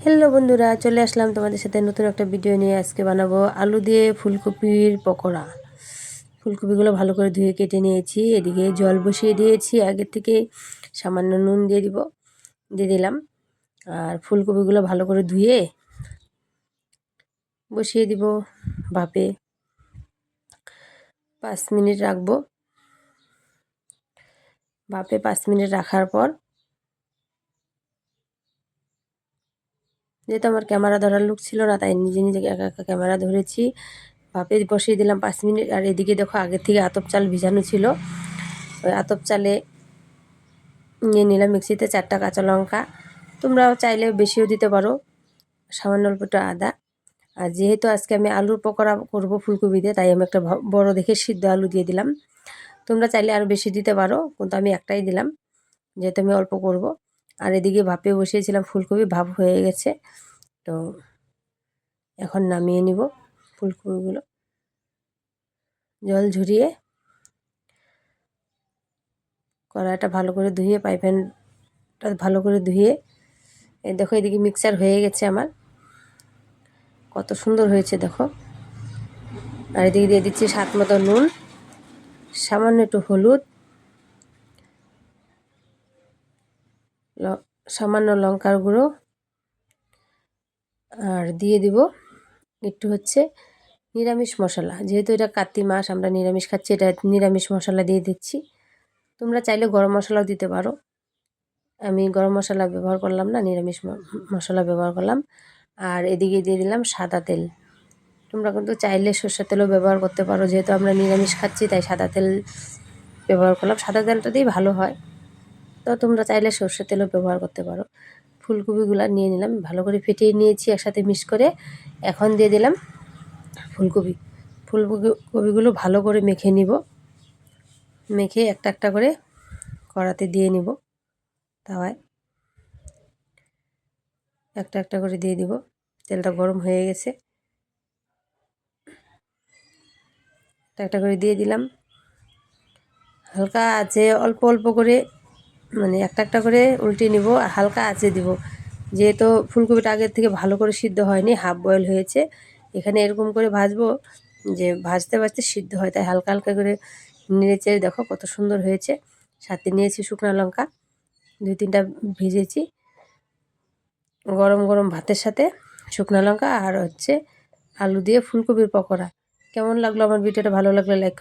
Hello বন্ধুরা, চলে আসলাম তোমাদের সাথে নতুন একটা ভিডিও নিয়ে। আজকে বানাবো আলু দিয়ে ফুলকপির পকোড়া। ফুলকপিগুলো ভালো করে ধুয়ে কেটে নিয়েছি। এদিকে জল বসিয়ে দিয়েছি আগে থেকে, সামান্য নুন দিয়ে দিলাম। আর ফুলকপিগুলো ভালো করে ধুয়ে বসিয়ে দিব ভাপে। 5 মিনিট রাখবো ভাপে। 5 মিনিট রাখার পর, যেহেতু আমার ক্যামেরা ধরার লোক ছিল না, তাই নিজে নিজে একা একা ক্যামেরা ধরেছি। ভাপে বসিয়ে দিলাম 5 মিনিট। আর এদিকে দেখো, আগে থেকে আতপ চাল ভিজানো ছিল। ওই আতপ চালে নিয়ে নিলাম মিক্সিতে 4টা কাঁচা লঙ্কা। তোমরাও চাইলে বেশিও দিতে পারো, সামান্য অল্পটা আদা। আর যেহেতু আজকে আমি আলুর পকোড়া করব ফুলকপি দিয়ে, তাই আমি একটা বড় দেখে সিদ্ধ আলু দিয়ে দিলাম। তোমরা চাইলে আরও বেশি দিতে পারো, কিন্তু আমি একটাই দিলাম যেহেতু আমি অল্প করব। আর এদিকে ভাপে বসিয়েছিলাম ফুলকপি, ভাপ হয়ে গেছে। তো এখন নামিয়ে নিব ফুলকপিগুলো, জল ঝরিয়ে কড়াইটা ভালো করে ধুয়ে, পাইপ্যানটা ভালো করে ধুয়ে। এই দেখো, এদিকে মিক্সচার হয়ে গেছে আমার, কত সুন্দর হয়েছে দেখো। আর এদিকে দিয়ে দিচ্ছি স্বাদ মতো নুন, সামান্য একটু হলুদ, সামান্য লঙ্কার গুঁড়ো, আর দিয়ে দিব একটু নিরামিষ মশলা। যেহেতু এটা কার্তিক মাস, আমরা নিরামিষ খাচ্ছি, এটা নিরামিষ মশলা দিয়ে দিচ্ছি। তোমরা চাইলে গরম মশলাও দিতে পারো, আমি গরম মশলা ব্যবহার করলাম না, নিরামিষ মশলা ব্যবহার করলাম। আর এদিকে দিয়ে দিলাম সাদা তেল। তোমরা কিন্তু চাইলে সরষের তেলও ব্যবহার করতে পারো, যেহেতু আমরা নিরামিষ খাচ্ছি তাই সাদা তেল ব্যবহার করলাম। সাদা তেলটাতেই ভালো হয়, তো তোমরা চাইলে সরষের তেলও ব্যবহার করতে পারো। ফুলকপিগুলো নিয়ে নিলাম, ভালো করে ফেটিয়ে নিয়েছি একসাথে মিক্স করে। এখন দিয়ে দিলাম ফুলকপিগুলো ভালো করে মেখে নিব। মেখে একটা একটা করে কড়াতে দিয়ে নিব, তাওয়ায় একটা একটা করে দিয়ে দিব। তেলটা গরম হয়ে গেছে, একটা একটা করে দিয়ে দিলাম। হালকা আছে, অল্প অল্প করে, মানে একটা একটা করে উল্টে নিব আর হালকা আঁচে দিব। যেহেতু ফুলকপিটা আগের থেকে ভালো করে সিদ্ধ হয়নি, হাফ বয়েল হয়েছে। এখানে এরকম করে ভাজবো যে ভাজতে ভাজতে সিদ্ধ হয়, তাই হালকা হালকা করে নেড়েচেড়ে দেখো কত সুন্দর হয়েছে। সাথে নিয়েছি শুকনো লঙ্কা 2-3টা ভেজেছি, গরম গরম ভাতের সাথে শুকনো লঙ্কা। আর আলু দিয়ে ফুলকপির পকোড়া। কেমন লাগলো আমার ভিডিওটা? ভালো লাগলে লাইক